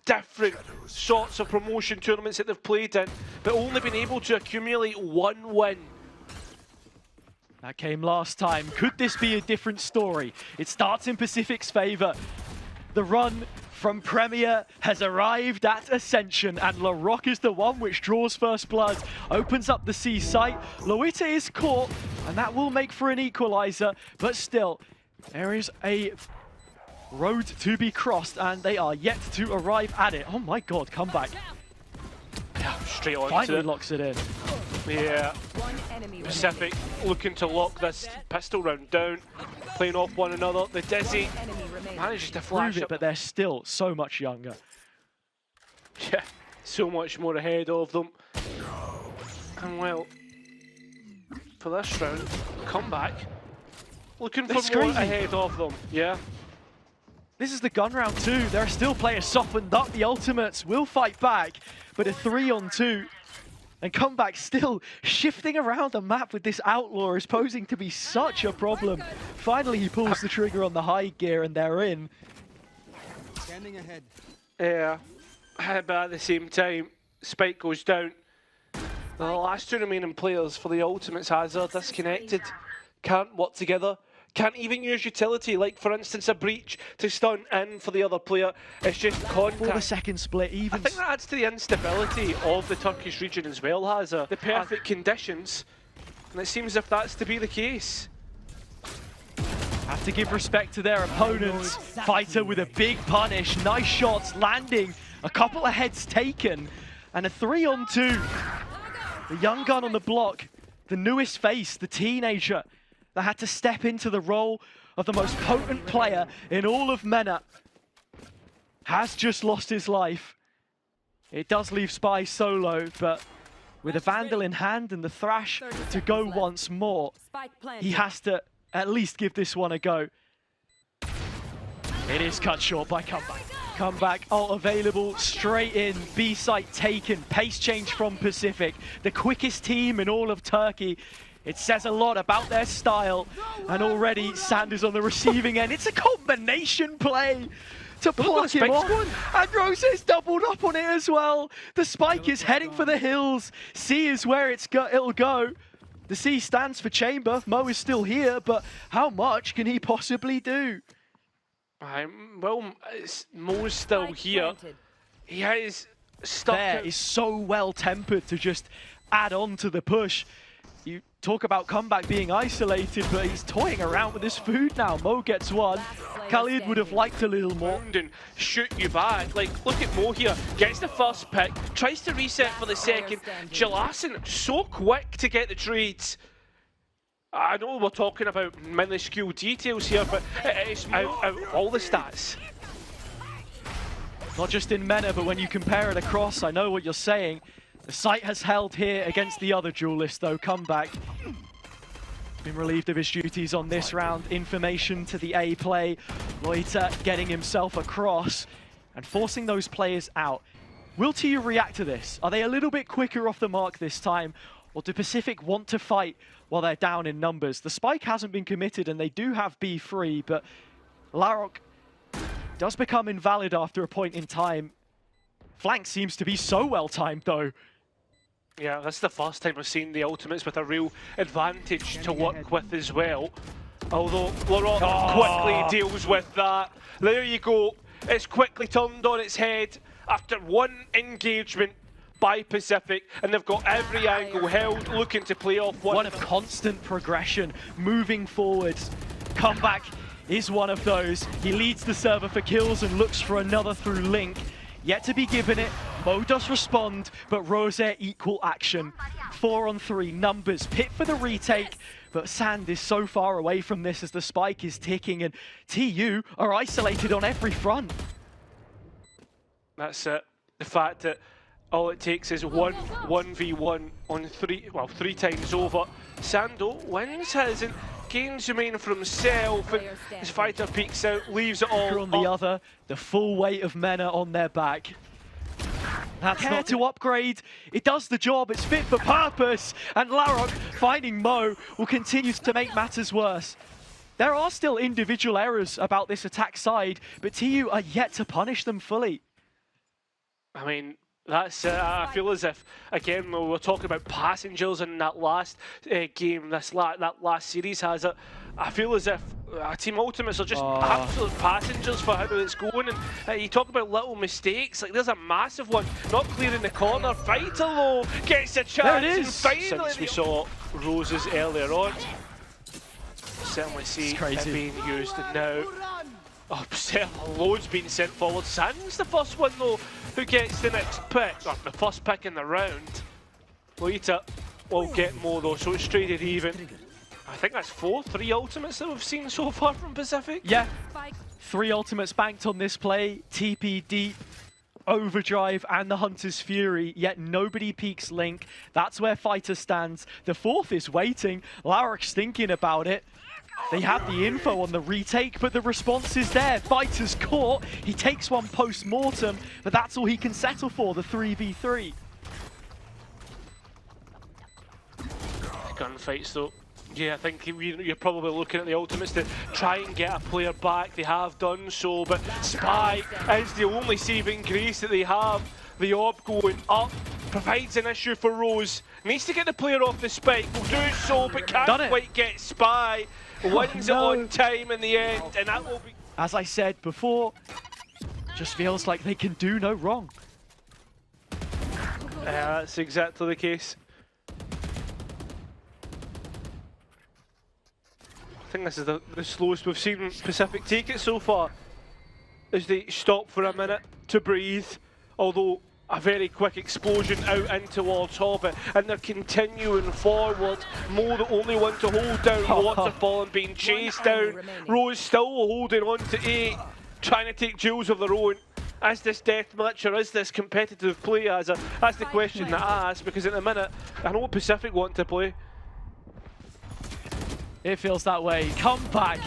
different sorts of promotion tournaments that they've played in, but only been able to accumulate one win. That came last time. Could this be a different story? It starts in Pacific's favor. The run from Premier has arrived at Ascension, and LaRock is the one which draws first blood, opens up the C site. Loita is caught, and that will make for an equalizer, but still, there is a road to be crossed, and they are yet to arrive at it. Oh my god, comeback. Yeah, straight on. Finally locks it in. Yeah. Pacific looking to lock this pistol round down, playing off one another. The Dizzy manages to flash it, but they're still so much younger. Yeah, so much more ahead of them. And well, for this round, comeback, looking for more ahead of them. Yeah. This is the gun round too. There are still players softened up. The ultimates will fight back, but a 3-on-2. And comeback still shifting around the map with this outlaw is posing to be such a problem. Finally, he pulls the trigger on the high gear and they're in. Standing ahead. Yeah, but at the same time, Spike goes down. The last two remaining players for the ultimates are disconnected, can't work together. Can't even use utility, like for instance a breach to stun in for the other player. It's just contact. For the second split, even. I think that adds to the instability of the Turkish region as well, Hazza. The perfect conditions, and it seems as if that's to be the case. Have to give respect to their opponents. Fighter with a big punish, nice shots landing, a couple of heads taken, and a 3-on-2. The young gun on the block, the newest face, the teenager, that had to step into the role of the most potent player in all of MENA, has just lost his life. It does leave SpY solo, but with a Vandal in hand and the Thrash to go once more, he has to at least give this one a go. It is cut short by comeback. Comeback, ult available, straight in, B site taken, pace change from Pacific, the quickest team in all of Turkey. It says a lot about their style, and already Sand is on the receiving end. It's a combination play to pluck him off, and Rosé's doubled up on it as well. The spike is heading for the hills. C is where it'll go. The C stands for chamber. Mo is still here, but how much can he possibly do? Well, Mo's still here. He is stuck. There is so well tempered to just add on to the push. You talk about comeback being isolated, but he's toying around with his food now. Mo gets one. KHaaLiD would have liked a little more. And shoot you back. Like, look at Mo here. Gets the first pick, tries to reset for the second. Celasun, so quick to get the trades. I know we're talking about minuscule details here, but it's out all the stats. Not just in MENA, but when you compare it across, I know what you're saying. The site has held here against the other duelist, though. Comeback been relieved of his duties on this round. Information to the A play. Loita getting himself across and forcing those players out. Will TU react to this? Are they a little bit quicker off the mark this time? Or do Pacific want to fight while they're down in numbers? The spike hasn't been committed and they do have B free, but LaRock does become invalid after a point in time. Flank seems to be so well timed though. Yeah, that's the first time I've seen the ultimates with a real advantage to work with as well. Although LaRock quickly deals with that. There you go. It's quickly turned on its head after one engagement by Pacific, and they've got every angle held, looking to play off one. One of constant progression, moving forwards. Comeback is one of those. He leads the server for kills and looks for another through Link. Yet to be given it. Mo does respond, but Rosé equal action. 4-on-3 numbers. Pit for the retake, but Sand is so far away from this as the spike is ticking, and TU are isolated on every front. That's it. The fact that all it takes is 1v1 on three times over. Sando wins his and gains domain for himself, and his fighter peeks out, leaves it all on the other, the full weight of MENA on their back. That's not to upgrade. It does the job. It's fit for purpose. And LaRock finding Mo will continue to make matters worse. There are still individual errors about this attack side, but TU are yet to punish them fully. I mean, that's I feel as if, again, we were talking about passengers in that last game, that last series has it. I feel as if Team Ultimates are just absolute passengers for how it's going. And you talk about little mistakes, like there's a massive one, not clearing the corner. Fighter though gets a chance. There it is. And finally, since we saw Roses earlier on, certainly see it being used now. Oh, loads being sent forward. San's the first one though, who gets the next pick, or the first pick in the round. Loita will get more though, so it's traded even. I think that's 3 ultimates that we've seen so far from PCIFIC. Yeah, 3 ultimates banked on this play. TP deep, Overdrive, and the Hunter's Fury, yet nobody peeks Link. That's where Fighter stands. The 4th is waiting. Larrick's thinking about it. They have the info on the retake, but the response is there. Fighter's caught. He takes one post-mortem, but that's all he can settle for, the 3v3. Gunfights though. Yeah, I think you're probably looking at the ultimates to try and get a player back. They have done so, but Spy is the only saving grace that they have. The orb going up provides an issue for Rose. Needs to get the player off the spike. Will do so, but can't quite get Spy. Wins it on time in the end, and that will be... As I said before, just feels like they can do no wrong. That's exactly the case. I think this is the slowest we've seen PCIFIC take it so far, as they stop for a minute to breathe, although a very quick explosion out in towards Hobbit, and they're continuing forward. Mo the only one to hold down Waterfall and being chased down. Rose still holding on to 8, trying to take duels of their own. Is this deathmatch or is this competitive play? That's the question that I ask, because at the minute, I know what PCIFIC want to play. It feels that way. Come back.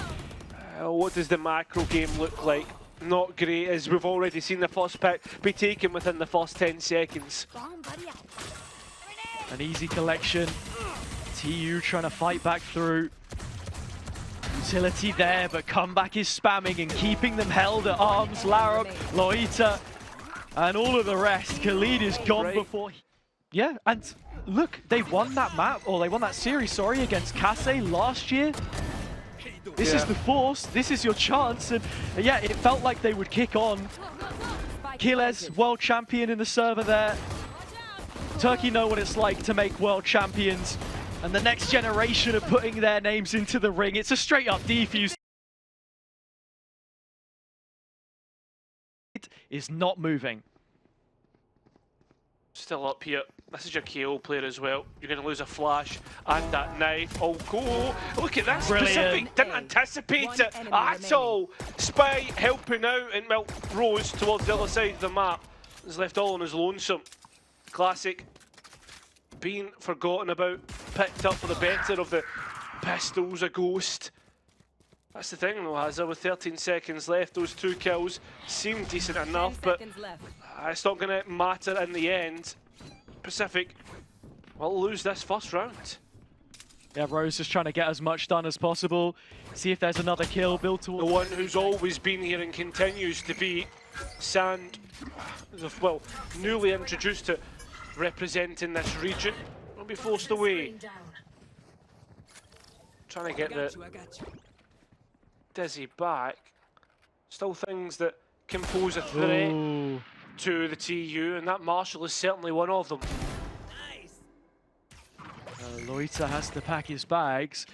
What does the macro game look like? Not great, as we've already seen the first pick be taken within the first 10 seconds. An easy collection. TU trying to fight back through. Utility there, but comeback is spamming and keeping them held at arms. Larok, Loita, and all of the rest. KHaaLiD is gone before. Yeah, and look, they won that map, or they won that series, sorry, against Kase last year. This is the Force, this is your chance, and yeah, it felt like they would kick on. Kiles, world champion in the server there. Turkey know what it's like to make world champions, and the next generation are putting their names into the ring. It's a straight up defuse. It is not moving. Still up here. This is your KO player as well. You're going to lose a flash and that knife. Oh, go! Look at this. PCIFIC didn't anticipate it at all. Spy helping out, and well, Rose towards the other side of the map is left all on his lonesome. Classic. Being forgotten about. Picked up for the better of the pistols, a ghost. That's the thing though, Hazard, with 13 seconds left, those 2 kills seem decent enough, but it's not going to matter in the end. PCIFIC will lose this first round. Yeah, Rose is trying to get as much done as possible. See if there's another kill built towards... The one who's always been here and continues to be Sand, well, newly introduced to representing this region, will be forced away. Trying to get the Dizzy back. Still things that can pose a threat to the TU, and that Marshall is certainly one of them. Loita has to pack his bags,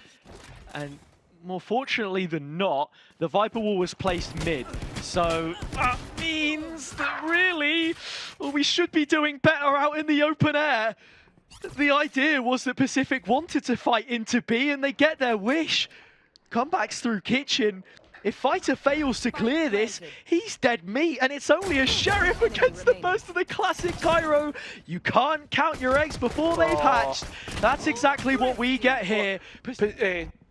and more fortunately than not, the Viper Wall was placed mid. So that means that really, well, we should be doing better out in the open air. The idea was that PCIFIC wanted to fight into B, and they get their wish. Comebacks through Kitchen. If Fighter fails to clear this, he's dead meat, and it's only a Sheriff against the first of the classic Cairo. You can't count your eggs before they've hatched. That's exactly what we get here.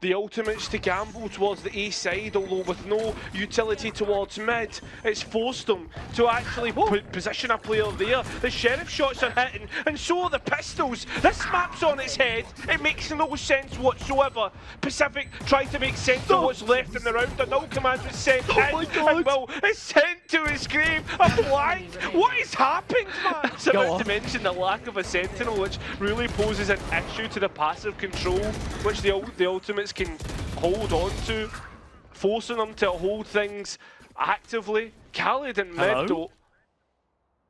the ultimates to gamble towards the A side, although with no utility towards mid, it's forced them to actually position a player there. The sheriff shots are hitting, and so are the pistols. This map's on its head. It makes no sense whatsoever. PCIFIC tried to make sense of what's left in the round. A null command was sent in, and Will is sent to his grave. A blind. What is happening, man? So not to mention the lack of a sentinel, which really poses an issue to the passive control, which the ultimates can hold on to, forcing them to hold things actively. KHaaLiD in mid though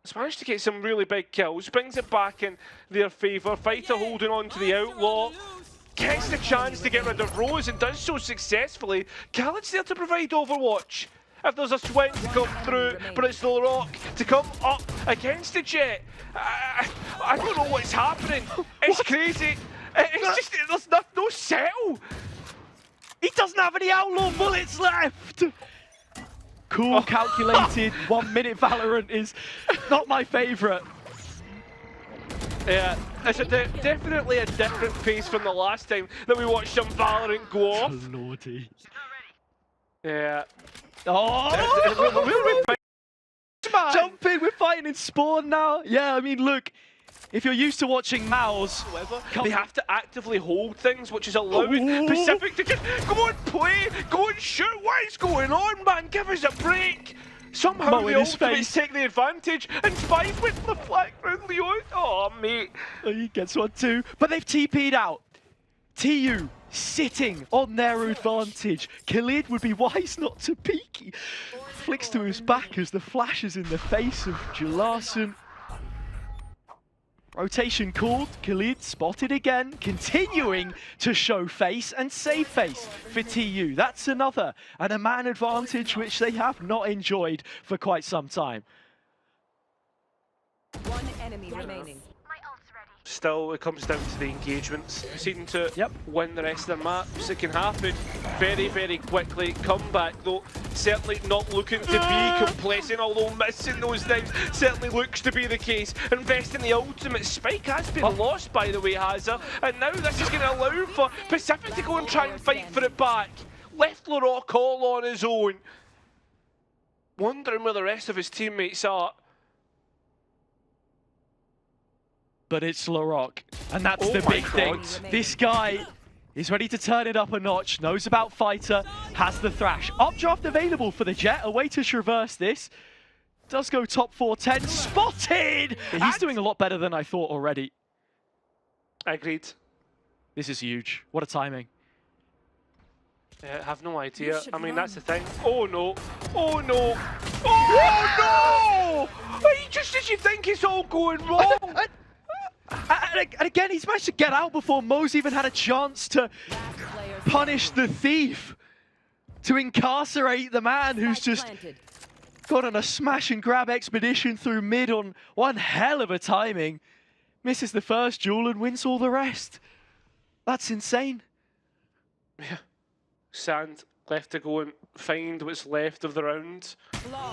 has managed to get some really big kills, brings it back in their favour. Fighter holding on to the outlaw, gets the chance to get rid of Rose and does so successfully. KHaaLiD's there to provide Overwatch. If there's a swing to come through, but it's the Rock to come up against the Jet. I don't know what's happening. It's crazy. It's just, there's no settle. He doesn't have any outlaw bullets left. Cool, calculated, 1 minute Valorant is not my favourite. Yeah, it's definitely a different pace from the last time that we watched some Valorant go off. Lordy. Yeah. Oh! Jump in, we're fighting in Spawn now. Yeah, I mean, look, if you're used to watching Maus, they have to actively hold things, which is allowing PCIFIC to just go and play, go and shoot. What is going on, man? Give us a break. Somehow the ultimates take the advantage, and SpYz went for the flag round Leo. Oh, mate. He gets one too, but they've TP'd out. TU sitting on their advantage. KHaaLiD would be wise not to peek. He flicks to his back as the flash is in the face of Celasun. Rotation called, KHaaLiD spotted again, continuing to show face and save face for TU. That's another, and a man advantage which they have not enjoyed for quite some time. One enemy remaining. Still, it comes down to the engagements. Proceeding to win the rest of the maps. It can happen very, very quickly. Comeback, though, certainly not looking to be complacent, although missing those things certainly looks to be the case. Investing the ultimate. Spike has been lost, by the way, Hazard, and now this is going to allow for PCIFIC to go and try and fight for it back. Left Lerock all on his own. Wondering where the rest of his teammates are. But it's Lerock, and that's the big thing. This guy is ready to turn it up a notch, knows about Fighter, has the Thrash. Updraft available for the Jet, a way to traverse this. Does go top 410, spotted! He's doing a lot better than I thought already. Agreed. This is huge. What a timing. I have no idea. I mean, that's the thing. Oh no! Oh no! Oh no! Just as you think it's all going wrong! And again, he's managed to get out before Mo's even had a chance to punish the thief, to incarcerate the man who's just gone on a smash and grab expedition through mid on one hell of a timing. Misses the first duel and wins all the rest. That's insane. Yeah. Sand left to go and find what's left of the round.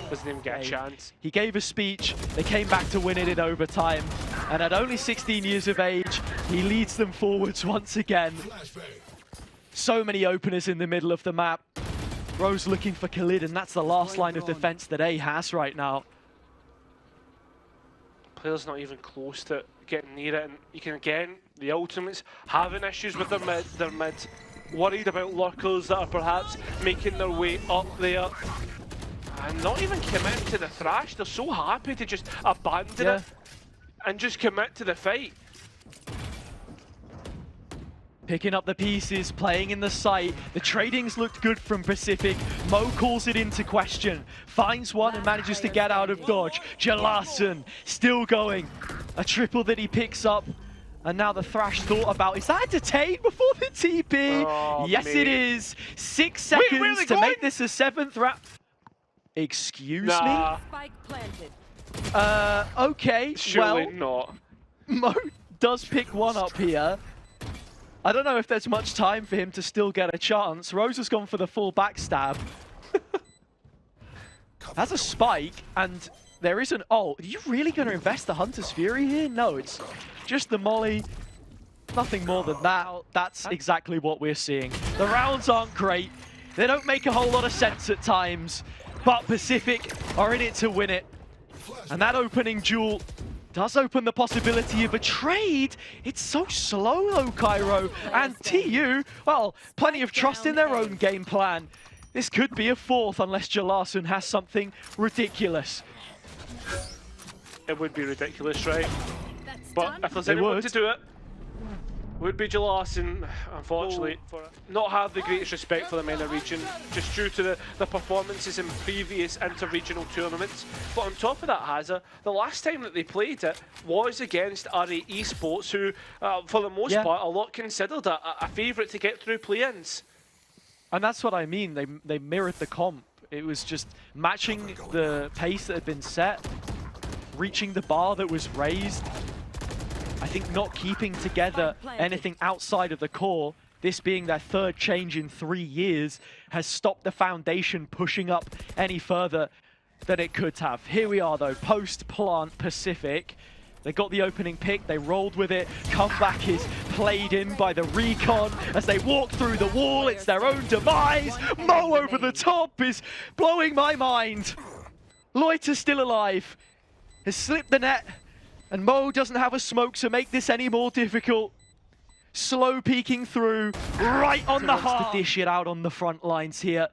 Doesn't even get a chance. He gave a speech, they came back to win it in overtime, and at only 16 years of age, he leads them forwards once again. So many openers in the middle of the map. Rose looking for KHaaLiD, and that's the last line of defense that A has right now. Player's not even close to getting near it, and you can, again, the ultimates having issues with their mid. Worried about lurkers that are perhaps making their way up there. And not even committing to the Thrash. They're so happy to just abandon it and just commit to the fight. Picking up the pieces, playing in the site. The tradings looked good from PCIFIC. Mo calls it into question. Finds one and manages to get out of dodge. Celasun still going. A triple that he picks up. And now the Thrash thought about, is that a detain before the TP? Oh, yes, it is. 6 seconds to make this a 7th round. Excuse me? Spike planted. Okay, Surely well, not. Mo does pick one up here. I don't know if there's much time for him to still get a chance. Rose has gone for the full backstab. Has a spike, and there is an ult. Are you really going to invest the Hunter's Fury here? No, it's just the molly. Nothing more than that. That's exactly what we're seeing. The rounds aren't great. They don't make a whole lot of sense at times, but Pacific are in it to win it. And that opening duel does open the possibility of a trade. It's so slow though, Cairo. And TU, well, plenty of trust in their own game plan. This could be a fourth unless Celasun has something ridiculous. It would be ridiculous, right? But if there's anyone to do it, would be Celasun, unfortunately. Not have the greatest respect for the MENA region, just due to the performances in previous inter-regional tournaments. But on top of that, Hazza, the last time that they played it was against RA Esports, who, for the most part, a lot considered a favourite to get through play-ins. And that's what I mean, they mirrored the comp. It was just matching the pace that had been set, reaching the bar that was raised. I think not keeping together anything outside of the core, this being their third change in 3 years, has stopped the foundation pushing up any further than it could have. Here we are though, post-plant Pacific. They got the opening pick, they rolled with it. Comeback is played in by the recon as they walk through the wall. It's their own demise. Mo over the top is blowing my mind. Loita's still alive, has slipped the net, and Mo doesn't have a smoke to make this any more difficult. Slow peeking through, right on the heart. To dish it out on the front lines here.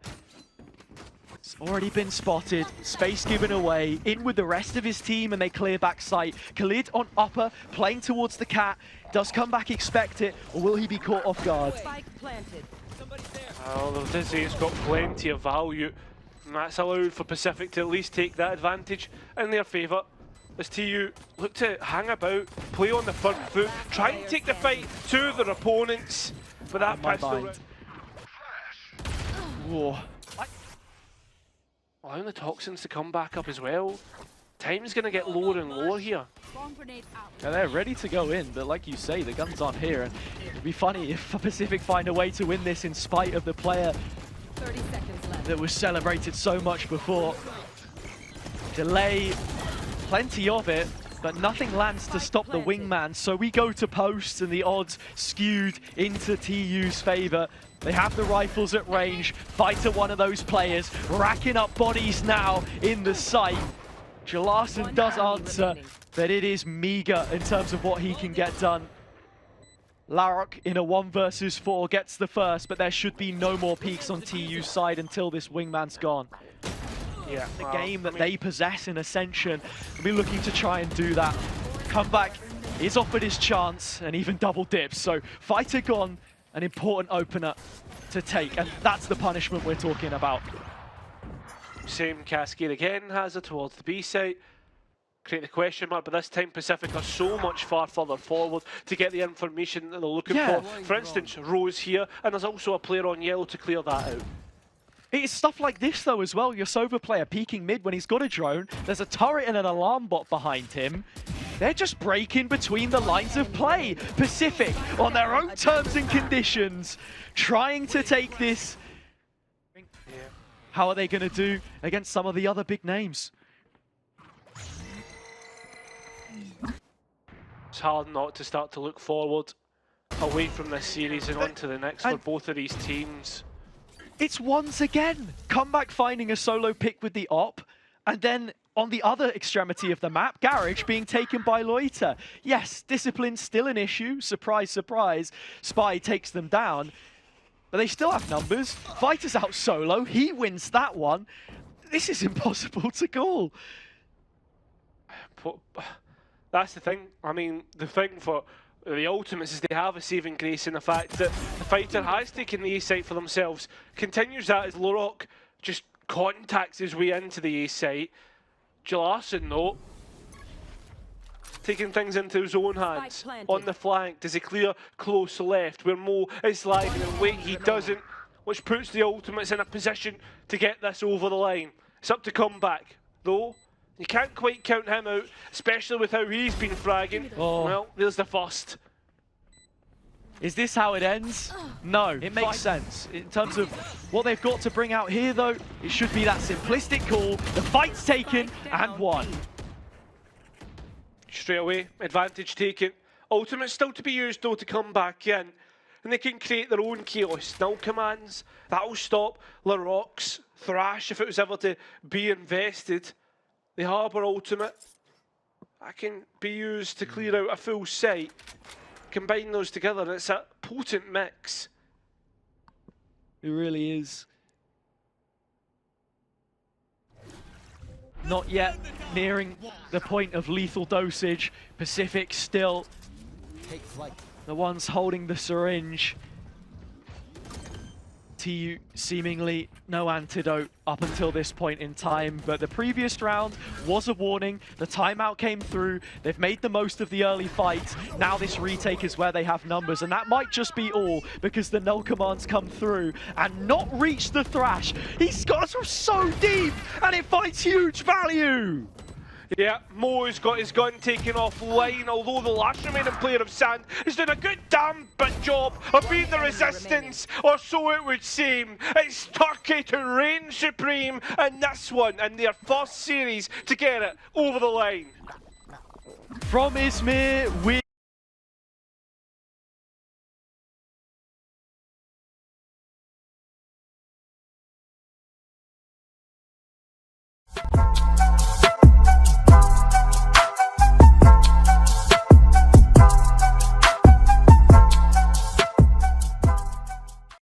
It's already been spotted, space given away, in with the rest of his team, and they clear back sight. KHaaLiD on upper, playing towards the cat. Does come back expect it, or will he be caught off guard? Spike planted. Oh, the Dizzy's got plenty of value, and that's allowed for Pacific to at least take that advantage in their favour. As TU look to hang about, play on the front foot, try and take the fight to their opponents, but that pistol... Whoa. Allowing the toxins to come back up as well. Time's going to get lower and lower here. And they're ready to go in, but like you say, the guns aren't here. And it'd be funny if Pacific find a way to win this in spite of the player 30 seconds left. that was celebrated so much before. Delay, plenty of it, but nothing lands to stop the wingman. So we go to post, and the odds skewed into TU's favor. They have the rifles at range. Fighter, one of those players, racking up bodies now in the sight. Celasun does answer, but it is meager in terms of what he can get done. Larok in a 1 versus 4 gets the first, but there should be no more peaks on TU's side until this wingman's gone. Yeah, The game that they possess in Ascension, will be looking to try and do that. Comeback is offered his chance, and even double dips. So Fighter gone, an important opener to take, and that's the punishment we're talking about. Same cascade again, has it towards the B site. Create the question mark, but this time Pacific are so much far further forward to get the information that they're looking for. For instance, Rose here, and there's also a player on yellow to clear that out. It's stuff like this though as well. Your Sova player peeking mid when he's got a drone. There's a turret and an alarm bot behind him. They're just breaking between the lines of play. Pacific on their own terms and conditions, trying to take this. How are they going to do against some of the other big names? It's hard not to start to look forward away from this series and onto the next for both of these teams. It's once again Comeback finding a solo pick with the op, and then on the other extremity of the map, Garage being taken by Loita. Yes, discipline's still an issue. Surprise, surprise. Spy takes them down, but they still have numbers. Fighter's out solo. He wins that one. This is impossible to call. That's the thing. I mean, the thing for the Ultimates is they have a saving grace in the fact that the Fighter has taken the A site for themselves. Continues that as Lorok just contacts his way into the A site. Celasun, though, taking things into his own hands. On the flank, does he clear close left where Mo is lagging and wait, he doesn't, which puts the Ultimates in a position to get this over the line. It's up to Comeback, though. You can't quite count him out, especially with how he's been fragging. Oh. Well, there's the first. Is this how it ends? No, it makes sense. In terms of what they've got to bring out here, though, it should be that simplistic call. The fight's taken and won. Straight away, advantage taken Ultimate still to be used though to come back in. And they can create their own chaos. Null commands, that'll stop Laroc's Thrash if it was ever to be invested. The Harbour ultimate, that can be used to clear out a full site. Combine those together and it's a potent mix. It really is. Not yet nearing the point of lethal dosage. PCIFIC still Take flight. the ones holding the syringe. TU seemingly no antidote up until this point in time, but the previous round was a warning. The timeout came through. They've made the most of the early fight. Now this retake is where they have numbers, and that might just be all because the null commands come through and not reach the Thrash. He's got so deep, and it finds huge value. Yeah, Mo's got his gun taken offline, although the last remaining player of Sand has done a good damn bit job of being the resistance, or so it would seem. It's Turkey to reign supreme in this one, in their first series to get it over the line. From Izmir, we